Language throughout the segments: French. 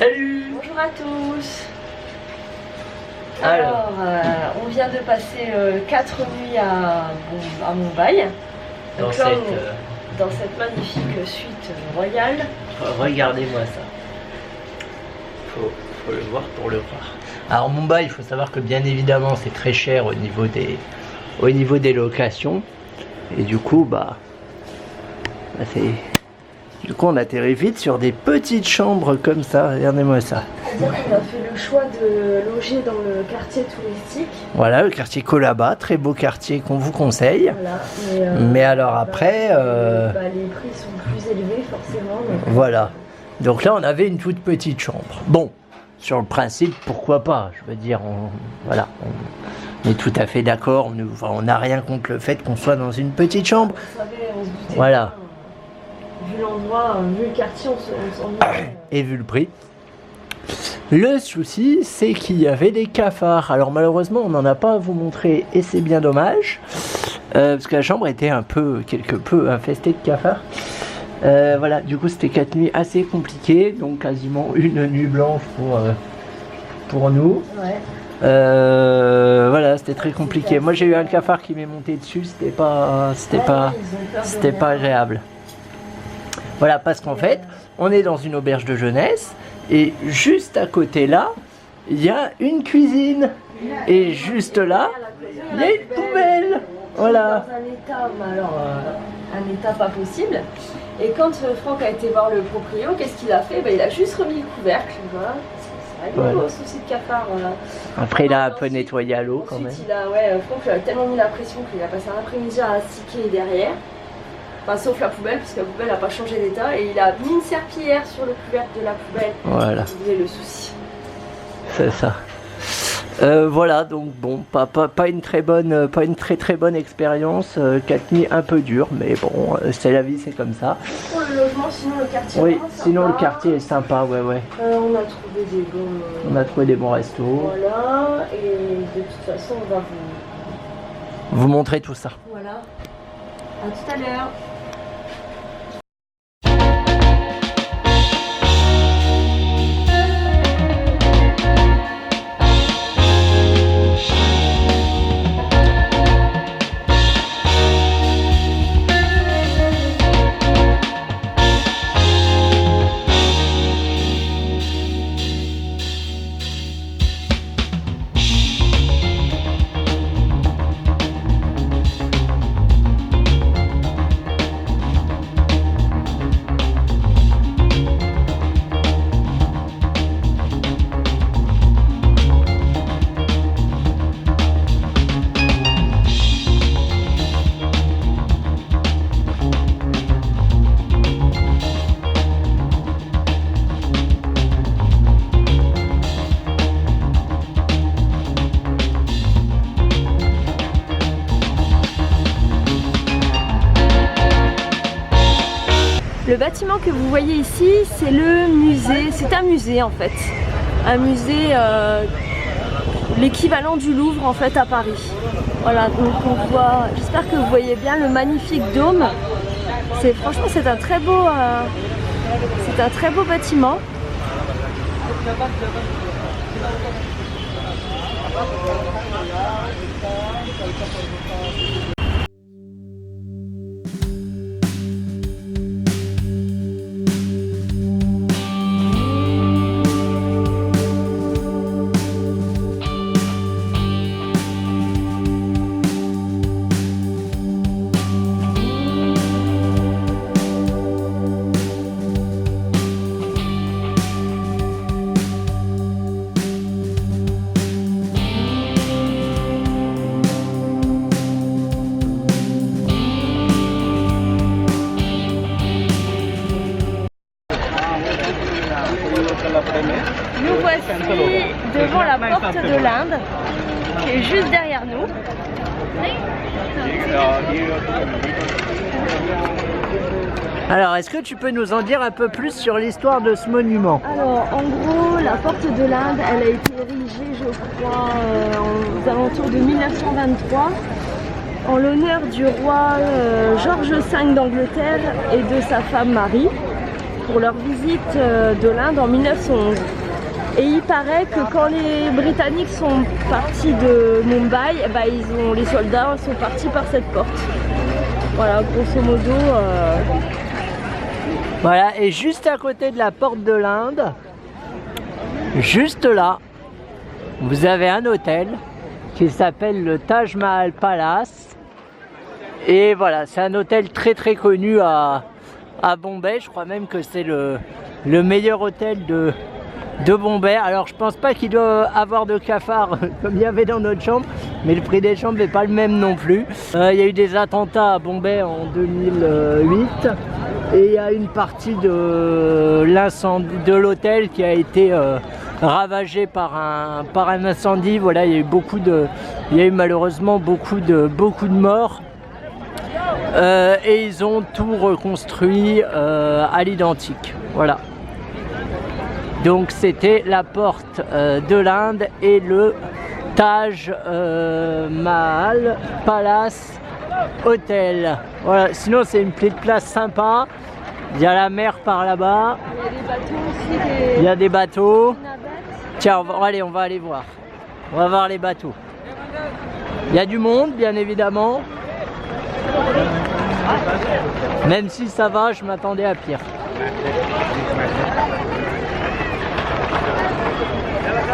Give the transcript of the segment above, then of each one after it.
Salut! Bonjour à tous. Alors, on vient de passer 4 nuits à Mumbai. Donc là, dans cette magnifique suite royale. Regardez-moi ça. Faut le voir pour le voir. Alors Mumbai, il faut savoir que bien évidemment c'est très cher au niveau des locations. Et du coup, du coup on atterrit vite sur des petites chambres comme ça. Regardez-moi ça. C'est-à-dire qu'on a fait le choix de loger dans le quartier touristique. Voilà, le quartier Colaba, très beau quartier qu'on vous conseille. Voilà, mais alors après... les prix sont plus élevés forcément. Donc... Voilà. Donc là on avait une toute petite chambre. Bon, sur le principe, pourquoi pas? Je veux dire, on est tout à fait d'accord. On n'a rien contre le fait qu'on soit dans une petite chambre. On savait, on se doutait. Voilà. Vu l'endroit, vu le quartier, on s'en Et vu le prix. Le souci, c'est qu'il y avait des cafards. Alors malheureusement, on n'en a pas à vous montrer et c'est bien dommage. Parce que la chambre était quelque peu infestée de cafards. Voilà, du coup c'était 4 nuits assez compliquées. Donc quasiment une nuit blanche pour nous. Ouais. Voilà, c'était très compliqué. Moi j'ai eu un cafard qui m'est monté dessus. C'était pas agréable. Voilà, parce qu'en fait, on est dans une auberge de jeunesse et juste à côté là, il y a une cuisine et juste là, il y a une poubelle. Voilà. Dans un état, un état pas possible. Et quand Franck a été voir le proprio, qu'est-ce qu'il a fait? Il a juste remis le couvercle. Voilà. C'est rigolo, souci de cafard. Voilà. Après, il a un peu nettoyé à l'eau quand même. Ensuite, Franck lui a tellement mis la pression qu'il a passé un après-midi à astiquer derrière. Enfin, sauf la poubelle, parce que la poubelle n'a pas changé d'état. Et il a mis une serpillière sur le couvercle de la poubelle. Voilà. Vous le souci. C'est ça. Voilà, donc bon, pas une très bonne expérience. 4 nuits un peu dures, mais bon, c'est la vie, c'est comme ça. Pour le logement, sinon le quartier. Oui, sinon le quartier est sympa, ouais. On a trouvé des bons. On a trouvé des bons restos. Voilà, et de toute façon, on va vous montrer tout ça. Voilà. À tout à l'heure. Le bâtiment que vous voyez ici, c'est le musée, c'est un musée en fait. Un musée, l'équivalent du Louvre en fait à Paris. Voilà, donc on voit, j'espère que vous voyez bien le magnifique dôme. Franchement c'est un très beau bâtiment. Nous voici devant la porte de l'Inde, qui est juste derrière nous. Alors, est-ce que tu peux nous en dire un peu plus sur l'histoire de ce monument? Alors, en gros, la porte de l'Inde, elle a été érigée, je crois, aux alentours de 1923, en l'honneur du roi George V d'Angleterre et de sa femme Marie. pour leur visite de l'Inde en 1911. Et il paraît que quand les Britanniques sont partis de Mumbai, bah, les soldats sont partis par cette porte. Voilà, grosso modo. Voilà, et juste à côté de la porte de l'Inde, juste là, vous avez un hôtel qui s'appelle le Taj Mahal Palace. Et voilà, c'est un hôtel très très connu à Bombay. Je crois même que c'est le meilleur hôtel de Bombay. Alors je pense pas qu'il doit avoir de cafards comme il y avait dans notre chambre, mais le prix des chambres n'est pas le même non plus. Il y a eu des attentats à Bombay en 2008 et il y a une partie de l'incendie de l'hôtel qui a été ravagée par un incendie. Voilà, il y a eu malheureusement beaucoup de morts. Et ils ont tout reconstruit à l'identique. Voilà. Donc c'était la porte de l'Inde et le Taj Mahal Palace Hotel. Voilà. Sinon c'est une petite place sympa. Il y a la mer par là-bas. Il y a des bateaux aussi. Il y a des bateaux. Tiens, on va aller voir. On va voir les bateaux. Il y a du monde, bien évidemment. Même si ça va, je m'attendais à pire.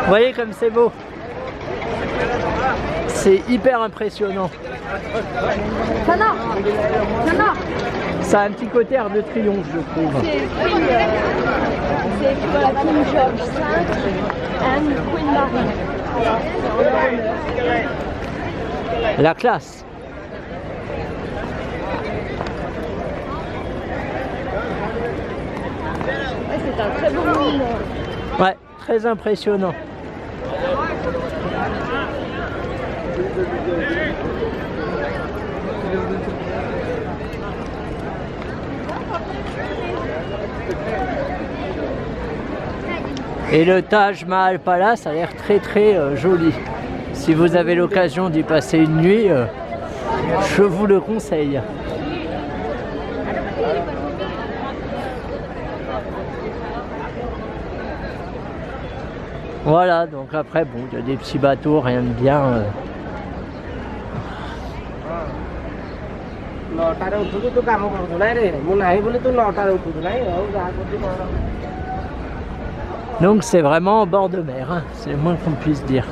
Vous voyez comme c'est beau. C'est hyper impressionnant. Ça a un petit côté Arc de Triomphe, je trouve. C'est la King George V and Queen Mary. La classe. C'est un très beau monument. Ouais, très impressionnant. Et le Taj Mahal Palace a l'air très très joli. Si vous avez l'occasion d'y passer une nuit, je vous le conseille. Voilà, donc après, bon, il y a des petits bateaux, rien de bien. Donc c'est vraiment au bord de mer, hein. C'est le moins qu'on puisse dire.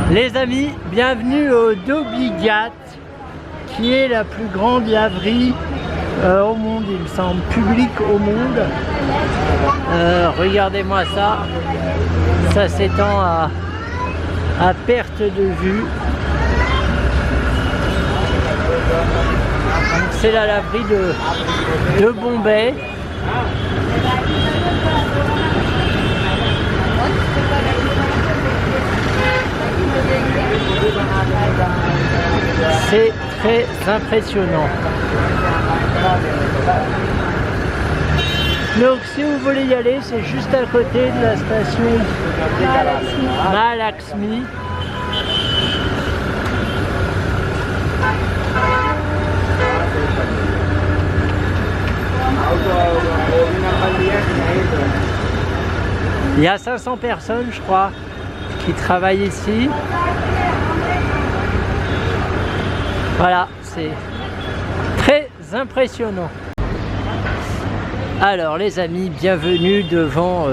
Les amis, bienvenue au Dhobi Ghat, qui est la plus grande laverie au monde, il me semble, publique au monde. Regardez-moi ça, ça s'étend à perte de vue. C'est la laverie de Bombay. C'est très impressionnant. Donc si vous voulez y aller, c'est juste à côté de la station Mahalakshmi. Il y a 500 personnes, je crois, qui travaillent ici. Voilà, c'est très impressionnant. Alors les amis, bienvenue devant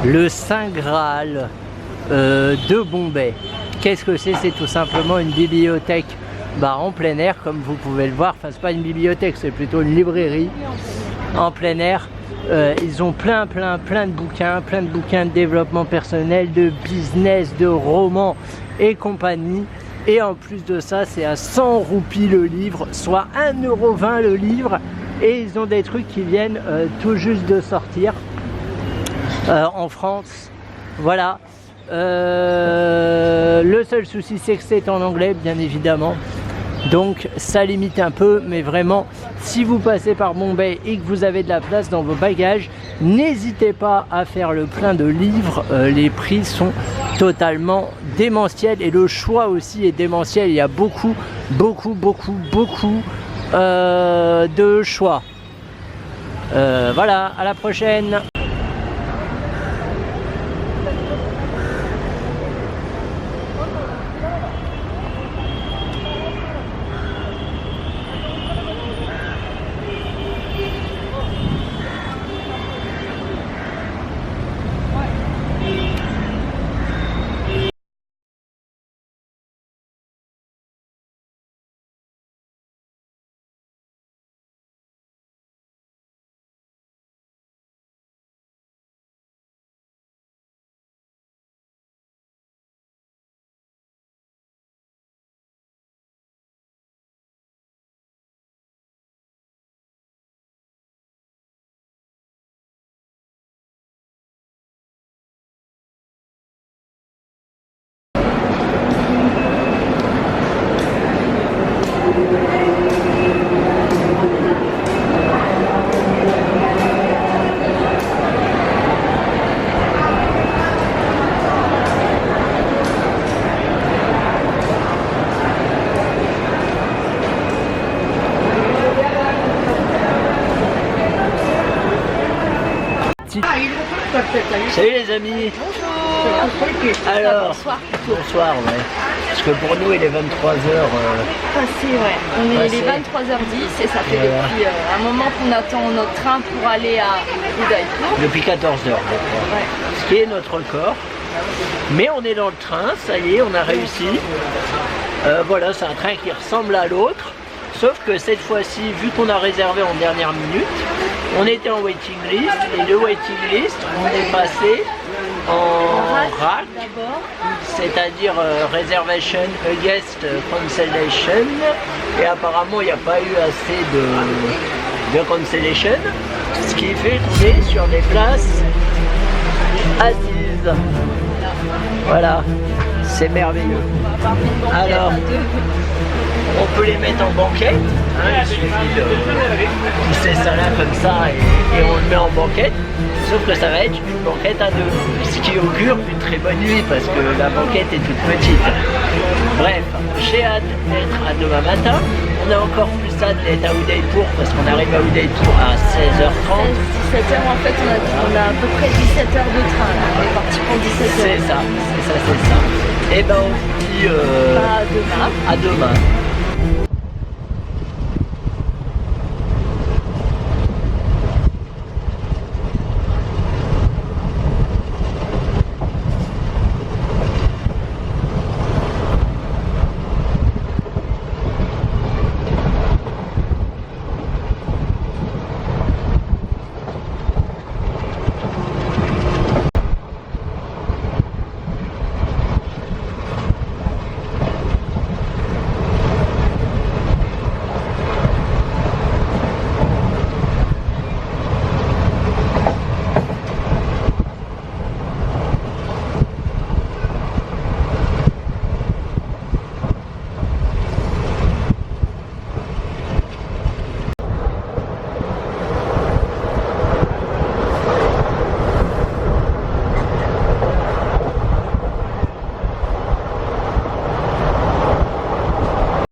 le Saint Graal de Bombay. Qu'est-ce que c'est? C'est tout simplement une bibliothèque en plein air, comme vous pouvez le voir. Enfin, c'est pas une bibliothèque, c'est plutôt une librairie en plein air. Ils ont plein de bouquins de développement personnel, de business, de romans et compagnie. Et en plus de ça, c'est à 100 roupies le livre, soit 1,20 € le livre. Et ils ont des trucs qui viennent tout juste de sortir en France. Voilà. Le seul souci, c'est que c'est en anglais, bien évidemment. Donc ça limite un peu, mais vraiment, si vous passez par Bombay et que vous avez de la place dans vos bagages, n'hésitez pas à faire le plein de livres. Les prix sont totalement démentiels et le choix aussi est démentiel. Il y a beaucoup de choix. Voilà, à la prochaine. Salut les amis. Bonjour. Alors, bonsoir. ouais. Parce que pour nous il est 23h. Passé, ouais. On est les 23h10 et ça fait depuis un moment qu'on attend notre train pour aller à Udaipur. Depuis 14h, je crois. Ouais. Ce qui est notre record. Mais on est dans le train, ça y est, on a réussi. Voilà, c'est un train qui ressemble à l'autre. Sauf que cette fois-ci, vu qu'on a réservé en dernière minute, on était en waiting list et le waiting list, on est passé en RAC, c'est-à-dire Reservation Against Cancellation, et apparemment il n'y a pas eu assez de cancellation, ce qui fait qu'on est sur des places assises. Voilà, c'est merveilleux. Alors, on peut les mettre en banquette, il suffit de pousser ça là comme ça et on le met en banquette, sauf que ça va être une banquette à deux, ce qui augure une très bonne nuit parce que la banquette est toute petite. Bref, j'ai hâte d'être à demain matin, on a encore plus hâte d'être à Udaipur parce qu'on arrive à Udaipur à 16h30. 17h en fait, on a à peu près 17h de train là, on est parti pour 17h. C'est ça. Et ben on vous dit à demain. À demain.